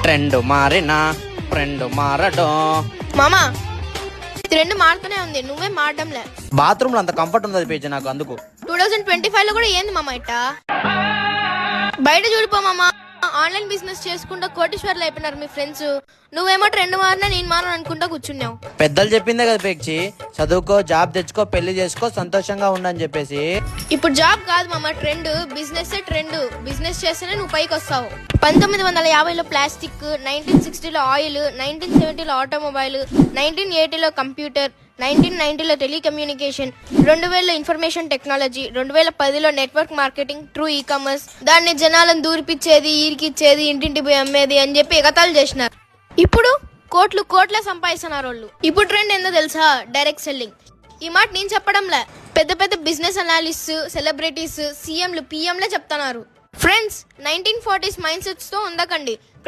Trend మారినా friend మారడం. మామా ట్రెండ్ మారుతూనే ఉంది, నువ్వే మారడంలే. బాత్రూమ్ లో అంత కంఫర్ట్ ఉంది పేజీ నాకు, అందుకు. 2025 లో కూడా ఏంది మామ ఇట్టా? బయట చూడిపో మామ, ఆన్లైన్ బిజినెస్ చేసుకుంటా కోటీశ్వర్లు అయిపోయినారు మీ ఫ్రెండ్స్. నువ్వేమో ట్రెండ్ మారినా నేను మారను అనుకుంటా కూర్చున్నావు. పెద్దలు చెప్పిందే కదా పేక్షి, చదువుకో, జాబ్ తెచ్చుకో, పెళ్లి చేసుకో, సంతోషంగా ఉండని చెప్పేసి. ఇప్పుడు జాబ్ కాదు మామ, ట్రెండ్. Business trend. బిజినెస్ చేస్తేనే నువ్వు పైకి వస్తావు. 1950లో ప్లాస్టిక్, 1960లో ఆయిల్, 1970లో ఆటోమొబైల్, 1980లో కంప్యూటర్, 1990లో టెలికమ్యూనికేషన్, 2000లో ఇన్ఫర్మేషన్ టెక్నాలజీ, 2010లో network marketing, through e commerce. దాన్ని జనాలను దూరిపిచ్చేది, ఈరికిచ్చేది, ఇంటింటి పోయి అమ్మేది అని చెప్పి ఎగతాళి చేసినారు. ఇప్పుడు కోట్లే సంపాదిస్తున్నారు వాళ్ళు. ఇప్పుడు ట్రెండ్ ఏందో తెలుసా? Direct selling. ఈ మాట నేను చెప్పడంలే, పెద్ద పెద్ద బిజినెస్ అనాలిస్ట్, సెలబ్రిటీస్, సీఎంలు, పిఎంలే చెప్తున్నారు. ఫ్రెండ్స్, 1940s మైండ్ సెట్స్ తో ఉండకండి.